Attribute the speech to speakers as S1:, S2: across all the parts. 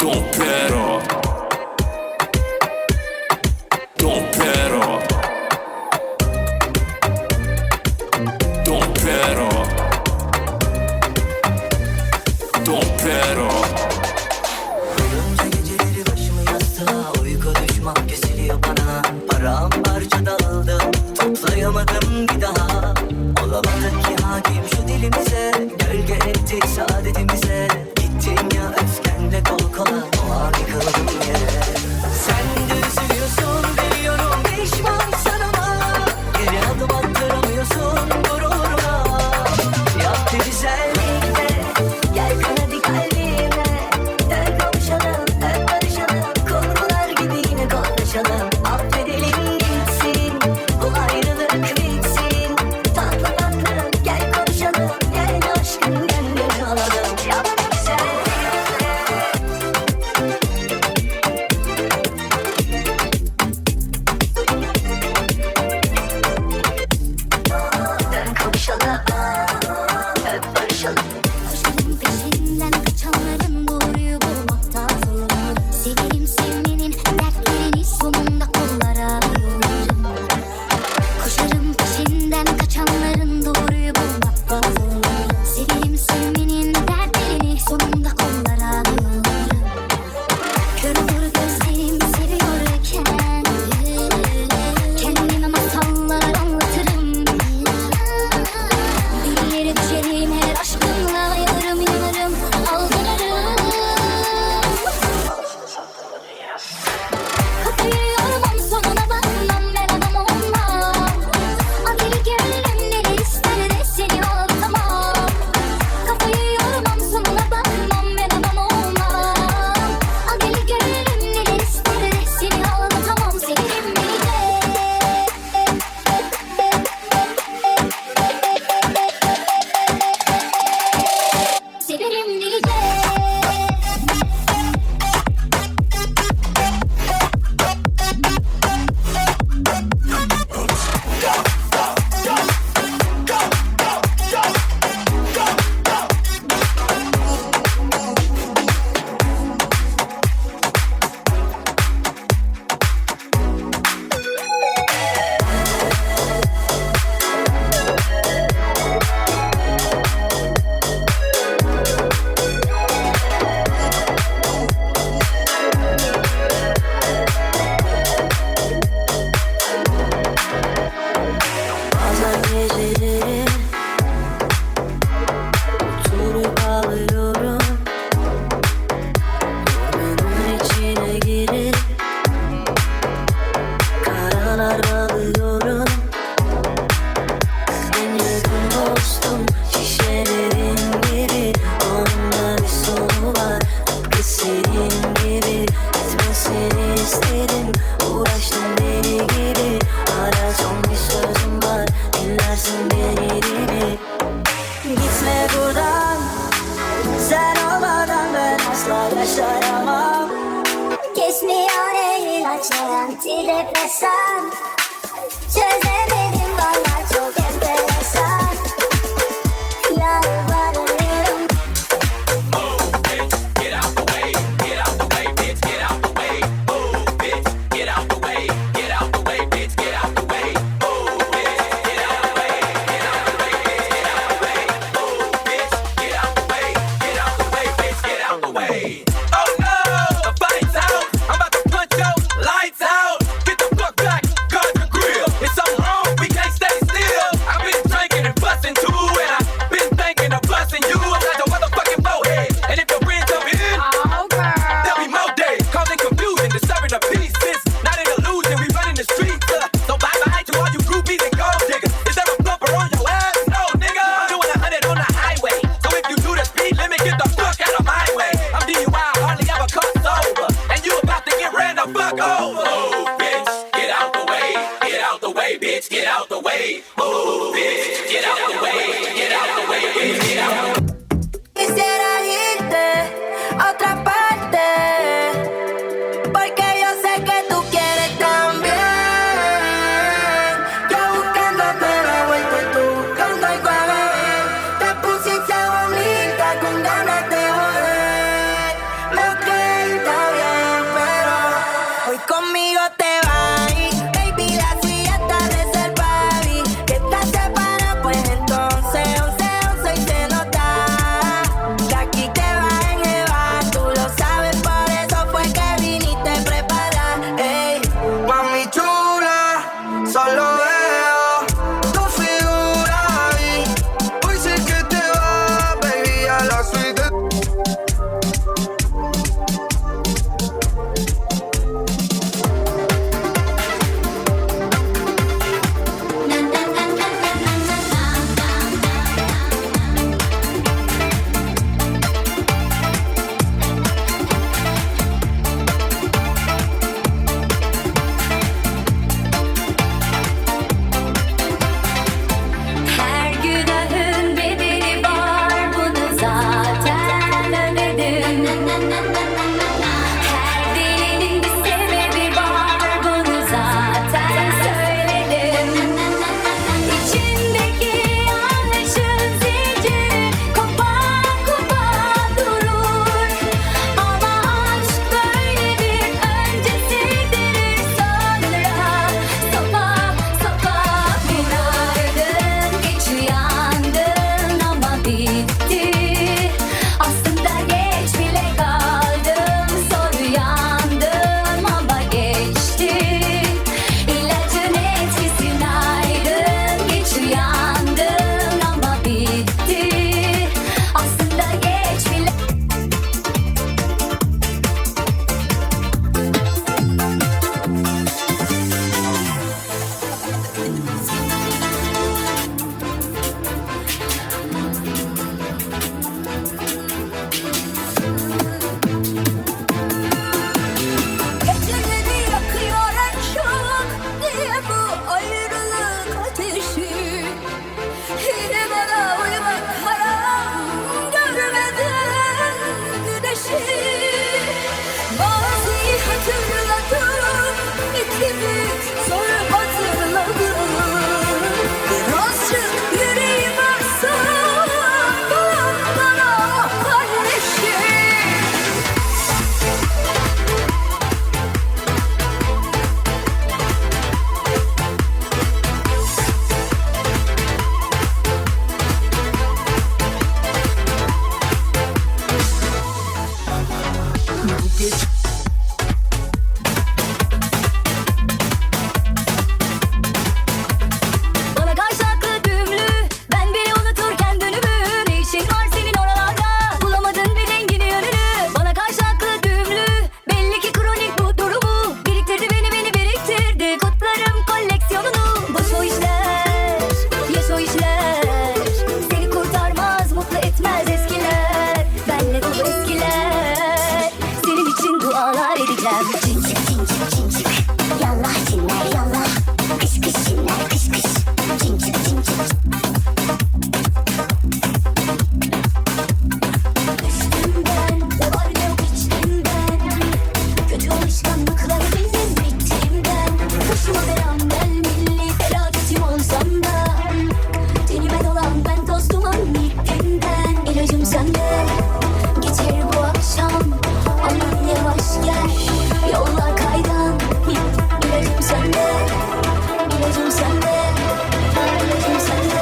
S1: Don Pero, Don Pero, Don Pero, Don Pero.
S2: Uyunca geceleri başımı yastığa, uyku düşman kesiliyor bana. Paramparça dağıldım, toplayamadım bir daha. Olamadık ki hakim şu dilimize, gölge etti saadetimize. Gittin ya öfkenle kol kola, o an yıkıldım yere. Sen de üzülüyorsun biliyorum, pişmansın ama geri adım attıramıyorsun gururuna. Yap bir güzellikle, gel kanadı kalbime. Dön kavuşalım, dön barışalım, korkular gibi yine konuşalım. Affedelim gitsin, bu ayrılık bitsin. Tatlı tatlı gel konuşalım, gel aşkın gönlünü alalım. Yap bir güzellikle. Dön kavuşalım, öp barışalım.
S3: Koşarım peşinden kaçanların doğruyu bulmakta zorlanırım. Severim sevmenin dertlerini sonunda kollara yollarım. Koşarım peşinden kaçanların doğruyu bulmakta zorlanırım. Severim sevmenin dertlerini sonunda kollara yollarım. Kör olur gözlerim seviyorken, kendime masallar anlatırım. Dillere düşerim her aşkınla, yanarım yanarım aldanırım. Kafayı yormam sonuna bakmam, ben adam olmam. Adeli gönlüm neler ister de seni anlatamam. Kafayı yormam sonuna bakmam, ben adam olmam. Adeli gönlüm neler ister de seni anlatamam. Severim beni de. Severim delice.
S2: Bazen geceleri oturup ağlıyorum. Yorgunun içine girip karalar bağlıyorum. En yakın dostum şişelerin gibi, onda bir sonu var. Tıpkı senin gibi gitmesini istedim. Uğraştım deli gibi, hala son bir sözüm var. Dinlersin beni deli. Gitme buradan, sen olmadan ben asla yaşayamam.
S3: Kesmiyor ilaçlar, antidepresan. Çözemedim valla, çok enteresan. Yalvarıyorum.
S1: Get out the way, get out the way, bitch, get out the way. Move, bitch, get out the way, get out the way, bitch, get out the way. Move, bitch, get out the way, get out the way, bitch, get out the way. Move, bitch, get out the way, get out the way, bitch, get out the way. Oh no, the fight's out. I'm about to punch your lights out. Get the fuck back, guard the grill. It's something wrong
S3: Bana karşı aklı düğümlü, ben bile unuturken dönümü. Ne işin var senin oralarda, bulamadın bir rengini yönünü. Bana karşı aklı düğümlü, belli ki kronik bu durumu. Biriktirdi beni biriktirdi, kutlarım koleksiyonunu. Boş o işler, yaş o işler, seni kurtarmaz, mutlu etmez eskiler. Benle dolu eskiler, senin için dualar edeceğim. Cincik cincik cincik, yallah cinler yallah. Kış kış cinler kış kış, cincik cincik. Üstümden ne var ne yok içimden, kötü alışkanlıkları bildim bittiğimden. Başıma belam gelmeli felaketim olsam da, tenime dolan ben tostumun ipimden. İlacım sende, geçer bu akşam, aman yavaş gel, yollar kaygan. İlacım sende, ilacım sende, ilacım sende.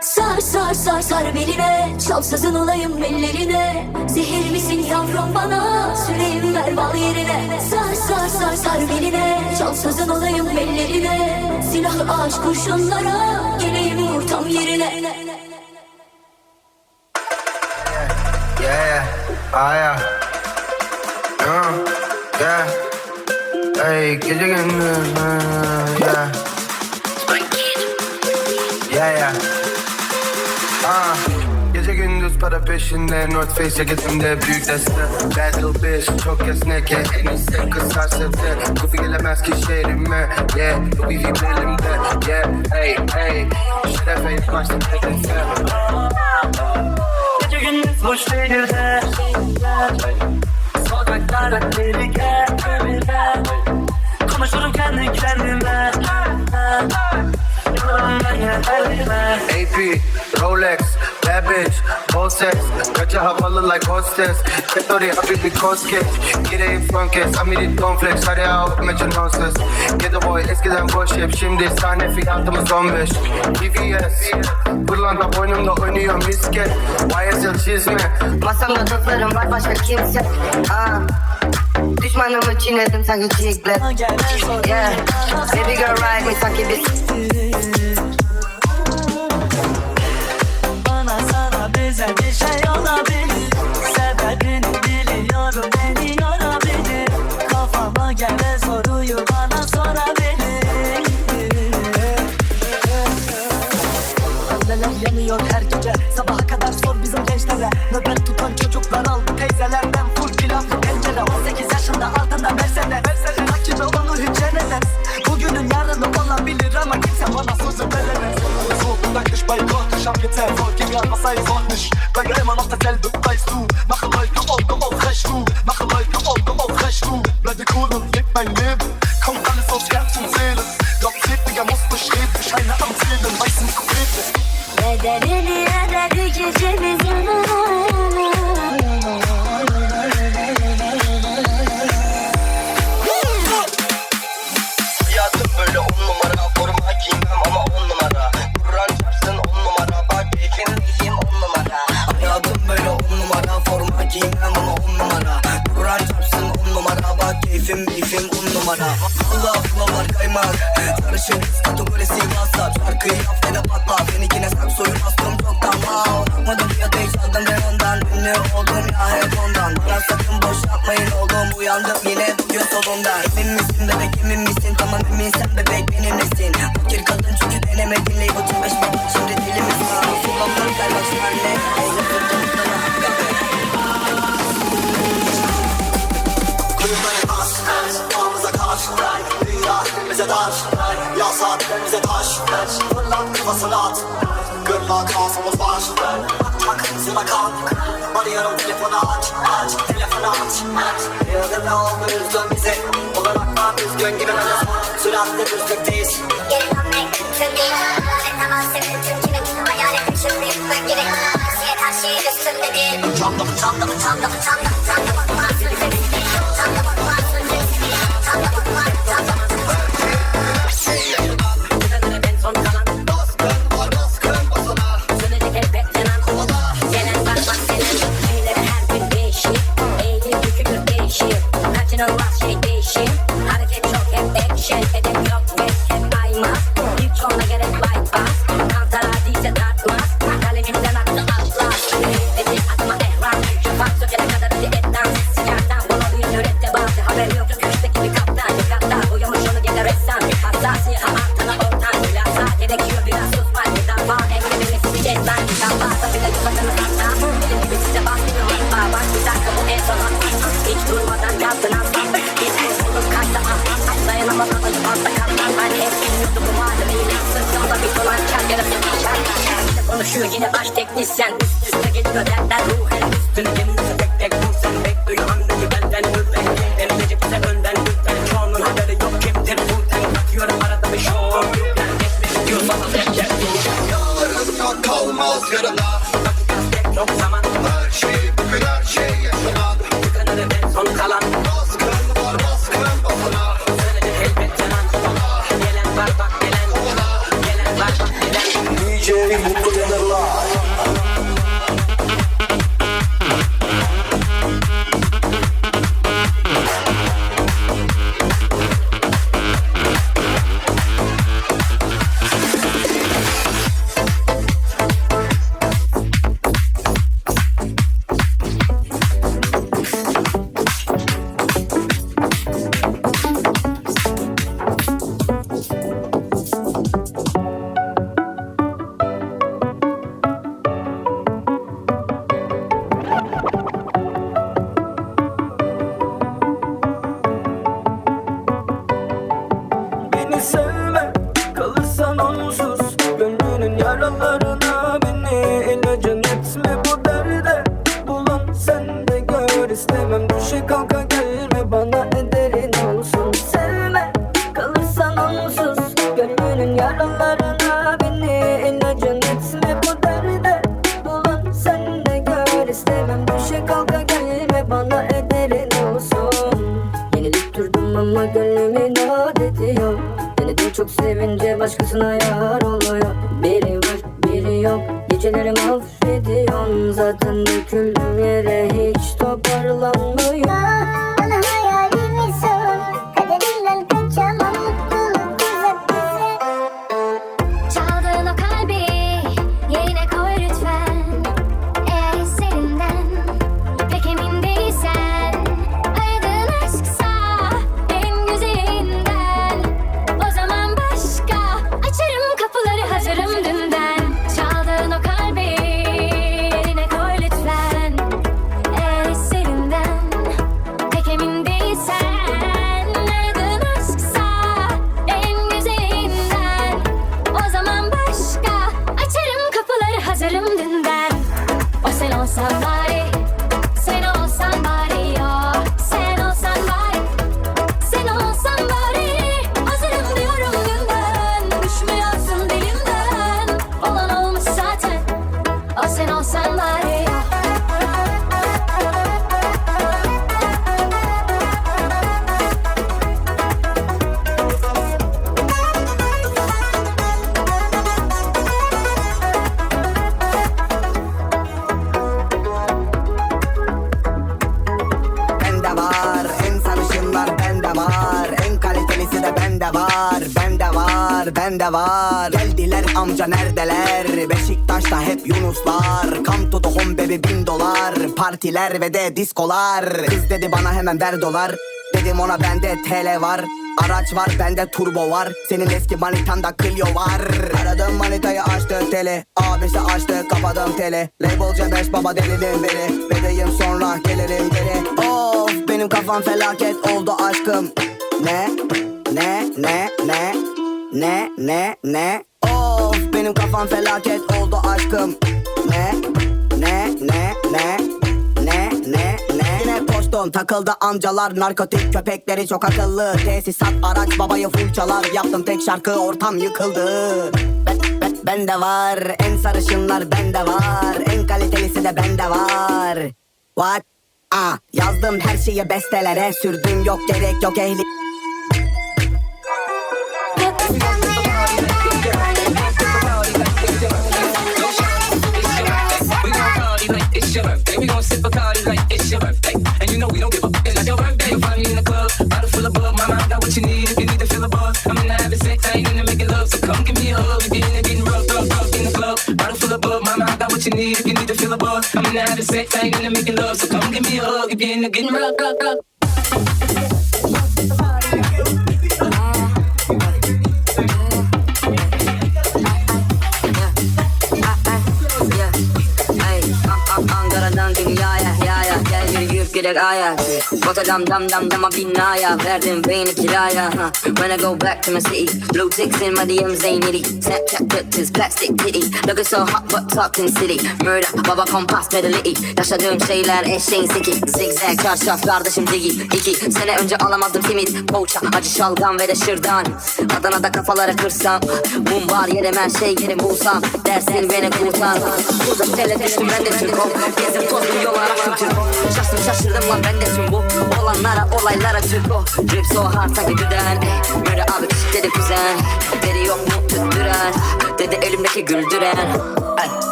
S3: Sar sar sar sar beline, çal sazın olayım ellerine. Zehir misin yavrum bana, süreyim ver bal yerine. Sar sar sar sar beline, çal sazın olayım ellerine. Silahlı ağaç kurşunlara, geleyim vur tam yerine.
S4: Yeah, yeah, yeah. Hey, gece gündüz, yeah. Yeah. Gece gündüz para peşinde, North Face ceketimde büyük deste. Bad little bitch, çok esnek, en iyisi kısar sete. Kufi gelemez ki şehrime, yeah. Bu bir belimde, yeah. Hey, şerefe ilk başta teklifte.
S5: Gece gündüz boş şehirde, sokaklarda tehlike, emirler. Konuşurum kendi kendime, yanımdan yeterlime.
S4: AP, Rolex, bad bitch, whole sex. Kaça havalı like hostess. Tetori habibi koske. Gireyim son kez, amiri don flex. Hadi out, meçin hostess. Get the boy, eskiden boş hep. Şimdi sahne fiyatımız 15. BVS, pırlanta boynumda oynuyor misket. YSL çizme.
S6: Masamda dostlarım var başka kimse. Düşmanımı çiğnedim sanki çiklet. Yeah, baby girl ride me sanki bir.
S5: Bana sana bize bir şey olabilir. Sebebini biliyorum, beni yorabilir. Kafama gelen soruyu bana sorabilir. Neler yanıyor her gece, sabaha kadar sor bizim gençlere. Nöbet tutan çocuklar aldı teyzelerden full pilavlı tencere. 18 yaşında altında Mercedes, rakibi onu hiç yenemez. Bugünün yarını olabilir ama kimse bana sözü veremez. Danke, Speicher, ich hab jetzt Erfolg, gib mir an, was sei sonst nicht. Bleibe immer noch derselbe, weißt du. Mache Leute Augen aufrecht, du. Mache Leute Augen aufrecht, du. Bleibe cool und leb mein Leben. Kommt alles aus Herz und Seele. Doch Digga, muss bestreben, Scheine am Zählen, weißen Kupete.
S3: Bedenini ödedi gecemizin.
S7: Hayatım böyle 10 numara, forma giymem ama 10 numara. Kur'an çarpsın 10 numara, bak keyfim 10 numara. Hayatım böyle 10 numara, forma giymem ama 10 numara. Kur'an çarpsın 10 numara, bak keyfim 10 numara. Allah var kaymak, sarışın kız kategorisi WhatsApp. Şarkıyı yap ve de patla, benimkine saksoyu bastım çoktan. Wow, takmadım fiyatı hiç aldım ve ondan. Ünlü oldum ya hep ondan. Bana sakın boş yapmayın oğlum, uyandım yine bugün solundan. Emin misin bebek, emin misin? Tamam eminsen bebek benimlesin. Fakir kadın çünkü denemedin label 35 baba şimdi dilimiz var. Kullanmak gel bak senle. Oğlum fırtınızdan hak bebek.
S8: Kulüpleri taş, doğamıza karşı. Dünya bize dar, ya saatlerimize taş. Fırlat kafasını at, gırlak ağzımız var. Bak sıra kan, arıyorum telefonu aç. Telefonu aç. Yıldır ne oldu üzdün bizi, olarak var üzgün gibi böyle.
S5: süratle düzlükteyiz.
S3: Geri dönmek mümkün değil. Lanet namazı bütün kimin hayal etmişim büyük ve gerek. Hasiyet her şeyin üstünde değil. Çanda bakmaz sözleri. Çanda bakmaz sözleri. Çanda bakmaz
S5: Kıtalara ben son kalan.
S8: Baskın basana.
S5: Sönecek elbet yanan. Gelen var bak senin. Şeyleri her gün değişir. Eğilir bükülür değişir. Kaçınılmaz şey değişir. Hareket çok hep action. Hedef yok ve hep aymaz. İlk ona gerek bypass. Kantar adiyse tartmaz. Kaleminden aktı atlas. Dedi adıma ehram. Şafak sökene kadar hadi et dans. Sıcaktan bulalıyor nörette bazı. Haber yok köşkteki bir kaptan. Dikkatta uyumuş onu gelir ressam. Hassasi ama artana ortam. Hülasa gerekiyor biraz susma. Bir daha eklemesi bir cezben. Kampasa bile yıkadığını hatta. Benim gibi size bastırıyor. Bak bir dakika bu en son hatta. Hiç durmadan yazdın aslan. Biz en sonun kaçta aslan. Dayanamaz ama fazla katlan. Ben hep bilmiyordum bu malzemeyi. Sırtımda bir dolan kar yarısı geçer. Yine konuşuyor yine baş teknisyen. Üst üste geliyor dertler ruhen. Üstüne gemisi tek tek vur sen. Bekliyor hamleyi benden lütfen. Benim necipse önden lütfen. Çoğunun haberi yok kimdir bu ten. Bakıyorum arada bir şov. Yüklen etmek diyorsan az hep değil.
S8: Yarın kalmaz yarına.
S5: Tek yok zaman.
S8: Her şey bugün her şey yaşanan.
S5: Tıkanır en son kalan.
S8: Baskın basana.
S5: Sönecek elbet yanan. Gelen var bak gelen. Gelen var bak gelen.
S8: DJ Mutlu Demirler.
S9: Beni sevme, kalırsan onsuz. Gönlünün yaralarına beni ilacın etme bu derde. Bulan sen de gör, istemem düşe kalka gelme bana ederin olsun. Sevme, kalırsan onsuz. Gönlünün yaralarına beni ilacın etme bu derde. Bulan sen de gör, istemem düşe kalka gelme bana ederin olsun. Yenilip durdum ama gönlüm inat ediyor. Beni de çok sevince başkasına yar oluyor. Biri var biri yok, geceleri mahvediyorsun. Zaten döküldüm yere hiç toparlanmıyor.
S3: Bana hayalimi sor. Kaderinden kaçamam, mutluluk uzak bize. Çaldığın o kalbi yerine koy lütfen. Eğer hislerinden pek emin değilsen, aradığın aşksa en güzelinden, o zaman başka açarım kapıları, hazırım dünden. Çaldığın o kalbi yerine koy lütfen. Eğer hislerinden pek emin değilsen, aradığın aşksa en güzelinden, o zaman başka açarım kapıları, hazırım dünden. O sen olsan bari, sen olsan bari ya. Sen olsan bari, sen olsan bari. Hazırım diyorum dünden, düşmüyorsun dilimden. Olan olmuş zaten, o sen olsan bari ya.
S7: Bende var en sarışınlar, bende var en kalitelisi de bende var. Bende var, bende var. Geldiler amca neredeler? Beşiktaş'ta hep Yunuslar. Come to the home baby $1000. Partiler ve de diskolar. Kız dedi bana hemen ver dolar. Dedim ona bende TL var. Araç var bende turbo var. Senin eski manitanda Clio var. Aradım manitayı açtı tele. Abisi açtı kapadım tele. Label C5 baba delidim beni. Bedeyim sonra gelirim geri. Of benim kafam felaket oldu aşkım. Ne? Of benim kafam felaket oldu aşkım. Ne? Yine posta
S5: pardon. Takıldı amcalar, narkotik köpekleri çok akıllı. Tesisat araç babayı full çalar. Yaptım tek şarkı, ortam yıkıldı. Bende var en sarışınlar, bende var en kalitelisi de bende var. What? Yazdım her şeyi bestelere sürdüm, yok gerek yok ehli.
S1: It's your birthday, we gon' sip Bacardi like it's your birthday. And you know we don't give a fuck, it's not your birthday. You'll find me in the club, bottle full of bug. My mind got what you need if you need to feel a buzz. I'm in the having sex, I ain't into making love. So come give me a hug if you're into getting rough in the club. Bottle full of bug, my mind got what you need if you need to feel a buzz. I'm in the having sex, I ain't into making love. So come give me a hug if you're into getting rough.
S6: Ankara'dan dünyaya gel yürüyüp gidek aya. Rotterdam dama binaya, verdim beyni kiraya. When I go back to my city, blue ticks in my DMs ain't nitty. Snapchat pictures, plastic titty, looking so hot but talking city. Murder, baba kompas pedality, yaşadığım şeyler eşeğin siki. Zigzag çarşaf kardeşim digi. 2 sene önce alamadım simit, poğaça, acı şalgam ve de şırdan. Adana'da kafaları kırsam, mum var yerim her şey yerim bulsam. Dersin beni kurtar, burada tele düştüm ben de Türko. Gezim tozdum yol araştım Türko. Şaşırdım lan ben de tüm bu olanlara olaylara Türko. Drip so hard sanki düden. Mürde abi dedi kuzen, beri yok mu tüttüren, dedi elimdeki güldüren.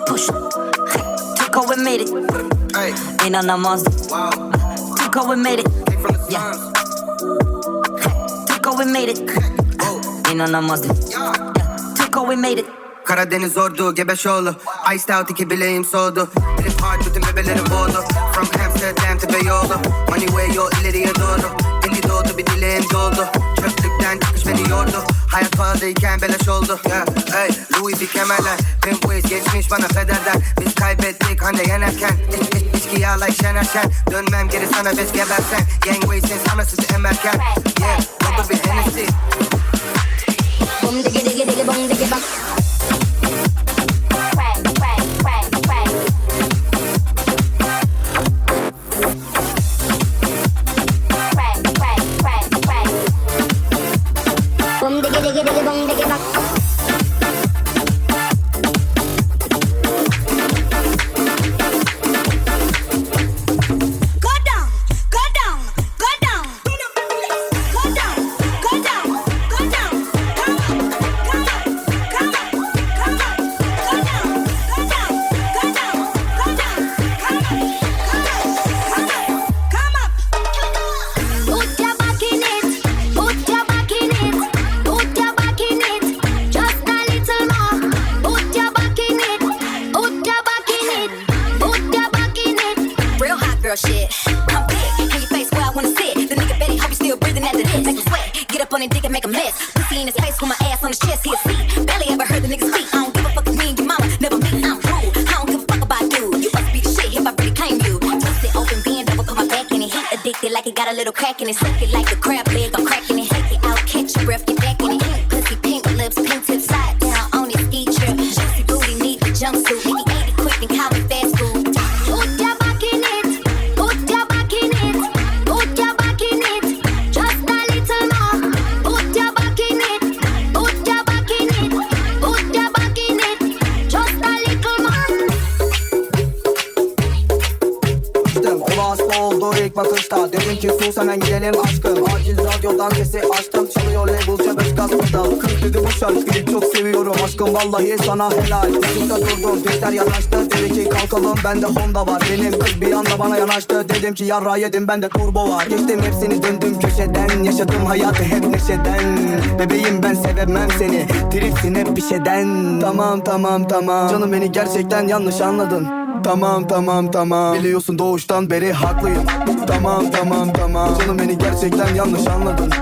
S6: Push Türko we made it. İnanamazdım. Türko we made it. Yeah. Türko we made it. İnanamazdım. Türko we made it.
S4: Karadeniz ordu Gebeşoğlu, iced out 2 bileğim soğudu. Drip hard bütün bebeleri boğdu. From Amsterdam to Beyoğlu, money way yol ileriye doğru. Dili doğdu bir dileğim doldu. Çöplükten çıkış beni yordu. Hayat pahalıyken beleş oldu. Hey, Louis V kemerler, Pimp Ways geçmiş bana federden. Biz kaybettik Hande yenerken. İçki yağ like Şener Şen. Dönmem geri sana bez gebersen. Gang Ways'in anasızı emerken. Yeah, baba bir Hennessy.
S3: Bum digi digi digi bum digi bum. Bum digi digi digi bum digi bum. On and dig and make a mess. Pussy in his face with my ass on his chest. He a see. Barely ever heard the niggas speak. I don't give a fuck if me and your mama never meet. I'm rude. I don't give a fuck about you. You must be the shit if I really claim you. Twist it open, bend over, put my back in it. Heat addicted like it got a little crack in it. Suck it like a crab leg, I'm cracking it. Take it out, catch your breath, get back in it. Pussy pink lips, pink tips, side down on his ski trip. Juicy booty, need the jumpsuit. Nigga ate it quick and call me fast food. Put your back in it. Put your back in it. Put your back in it. Just a little more. Put your back in it. Put your back in it. Put your back in it. Just a little more.
S5: Kulağı oldu ilk bakışta. Dedim ki sus hemen gidelim aşkım. Acil radyodan sesi açtım. Çalıyor labelca 5 gaz pedal. Kız dedi bu şarkıyı çok seviyorum. Aşkım vallahi sana helal. Işıkta durdum tekrar yanaştı. Dedi ki kalkalım bende Honda var. Benim kız bir anda bana yanaştı. Dedim ki yarra yedim bende turbo var. Geçtim hepsini döndüm köşeden. Yaşadım hayatı hep neşeden. Bebeğim ben sevemem seni. Tripsin hep bir şeyden. Tamam canım beni gerçekten yanlış anladın. Tamam biliyorsun doğuştan beri haklıyım. Tamam canım beni gerçekten yanlış anladın.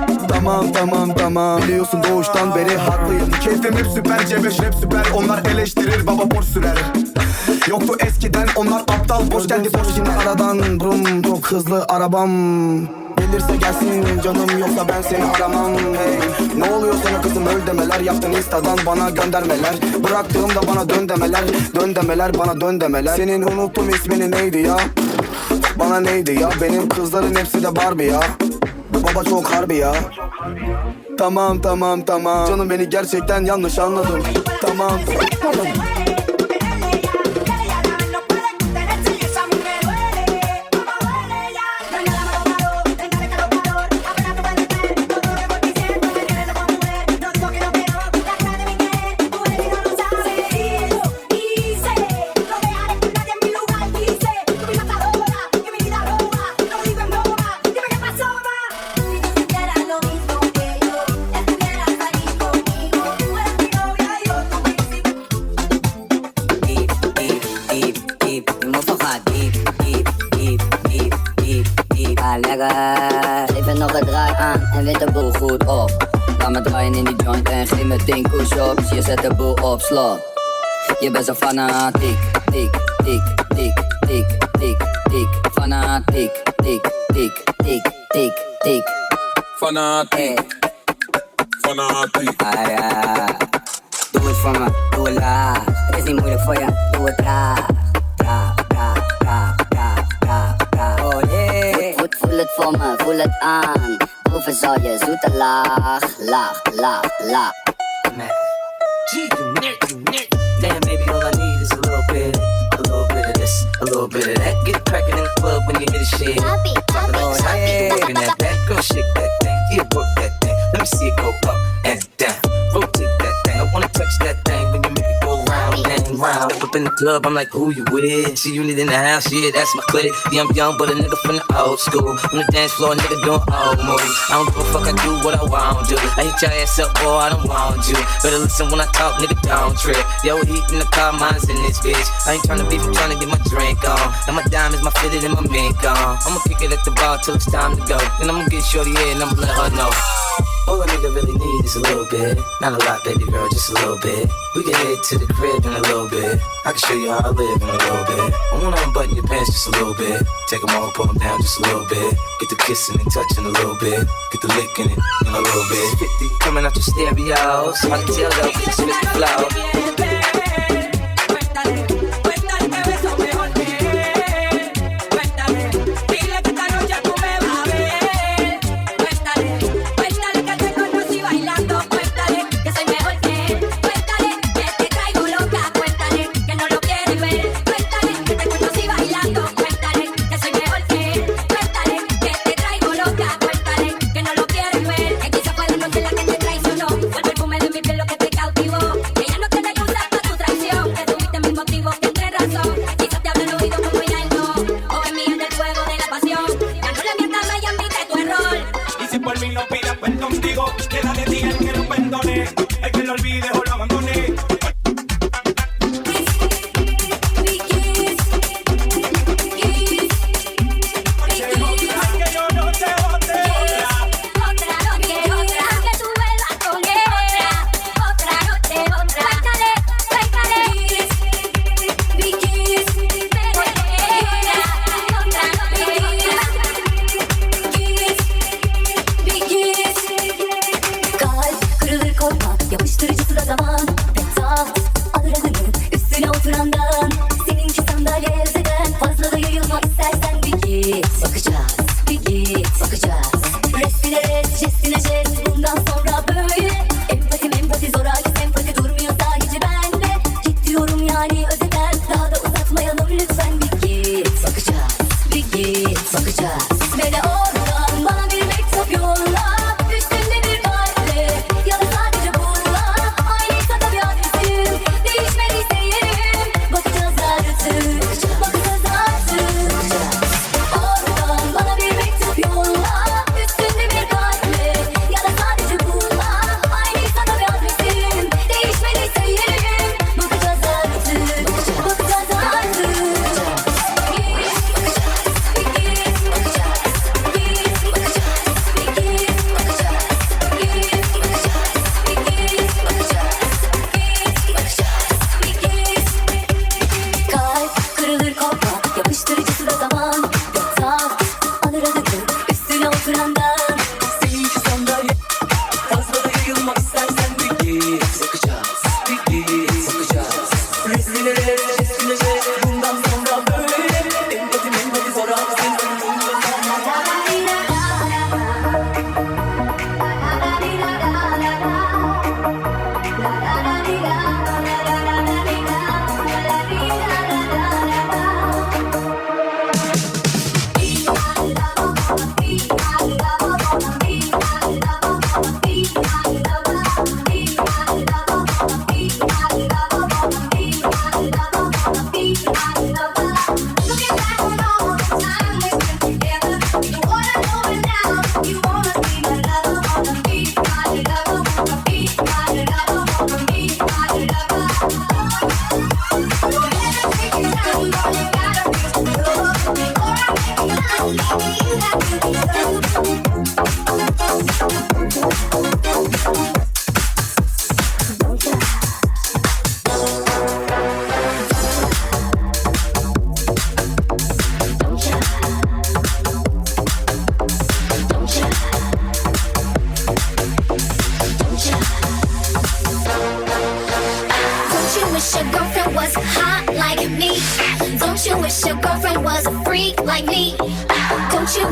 S5: Tamam biliyorsun doğuştan beri haklıyım.
S10: Keyfim hep süper, C5 rap süper. Onlar eleştirir, baba boş sürer. Yoktu eskiden, onlar aptal, boş geldi boş.
S5: Şimdi aradan brum çok hızlı arabam. Gelirse gelsin canım yoksa ben seni aramam. Hey, ne oluyor sana kızım öl demeler. Yaptın instadan bana göndermeler. Bıraktığımda bana dön demeler. Dön demeler bana dön demeler. Senin unuttum ismini neydi ya?
S10: Bana neydi ya, benim kızların hepsi de Barbie ya. Bu baba çok harbi ya. Tamam canım, beni gerçekten yanlış anladın. Tamam.
S6: Even nog een draai aan en weet de boel goed op. Laat me draaien in die joint en geef me 10 push-ups. Je zet de boel op slot. Je bent zo fanatiek, tik, tik, tik, tik, tik, tik. Fanatiek, tik, tik, tik, tik, tik.
S1: Fanatiek, fanatiek.
S6: Ah ja, doe het voor me, doe het laag. Het is niet moeilijk voor je, doe het traag. Oh yeah. Voel het voor me, voel het aan. Proeven zal je zoete laag.
S2: Damn, baby, all I need is a little bit of this, a little bit of that. Get it crackin' in the club when you hear the shit.
S3: Happy, happy, happy.
S2: Rockin' that back, girl, shake that thing. Yeah, work that thing. Let me see it go up and down. Rotate that thing. I wanna touch that thing when you make it go round and round. Step up in the club, I'm like, who you with? See you need in the house, yeah, that's my clique. Yeah, I'm young, but a nigga from the old school. On the dance floor, nigga doing old movies. I don't give a fuck, I do what I want to. I hit your ass up, boy, I don't want you. Better listen when I talk, nigga, don't trip. Yo, heat in the car, mine's in this bitch. I ain't tryna beef, I'm tryna get my drink on. And my diamonds, my fitted, and my mink on. I'ma kick it at the bar till it's time to go. Then I'ma get shorty here and I'ma let her know. All a nigga really need is a little bit. Not a lot, baby girl, just a little bit. We can head to the crib in a little bit. I can show you how I live in a little bit. I wanna unbutton your pants just a little bit. Take them all, pull them down just a little bit. Get the kissing and touching a little bit. Get the licking it in a little bit. 50 coming out your stereos. I can tell though, it's Mr. Flow.
S3: Ella no tiene que usar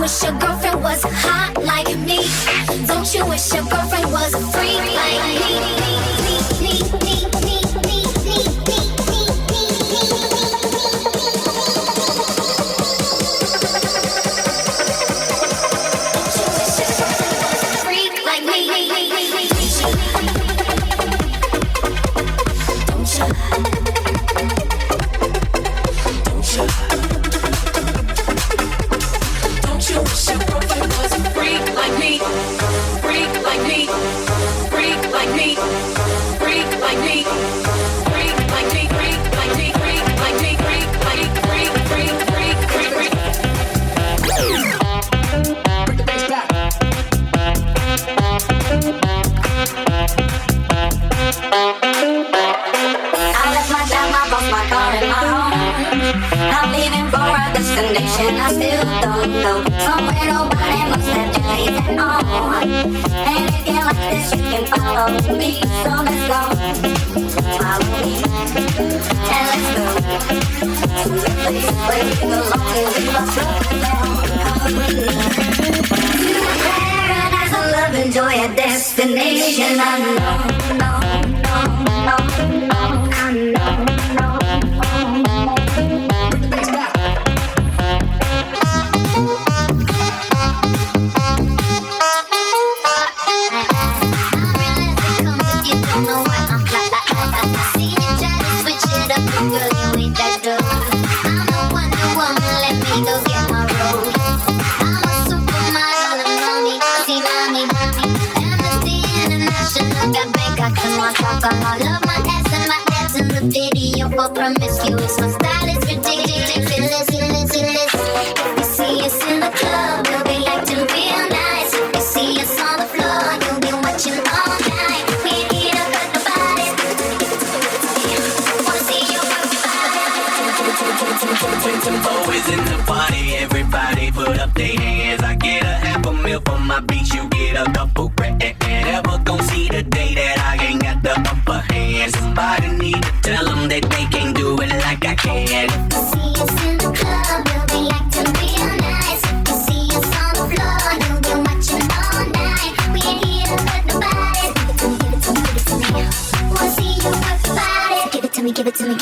S3: wish your girlfriend was hot like me? Don't you wish your girlfriend was a freak like me? I still don't know. Somewhere nobody must have anything on. And if you like this, you can follow me. So let's go. Follow me. And let's go to the place where we belong and we must slow down. Paradise of love and joy, a destination. I know, no, no, no, no, I know, no. I love my ass and my abs in the video for promiscuous. My style is ridiculous. If you see us in the club, we'll be acting real nice. If you see us on the floor, you'll be watching all night. We ain't here to hurt nobody. Wanna see you work your body.
S1: Always in the party, everybody put up their hands. I get a half a meal for my beats, you get a couple grand. Never gon' see the day that I ain't got the upper hand. Somebody need to tell them that they can't do it like I can.
S3: See us in the club, we'll be acting real nice. If you see us on the floor, you'll be watching all night. We ain't here to hurt nobody. Give it to me, give it to me, give it to me. Wanna see you work your body. Give it to me, give it to me.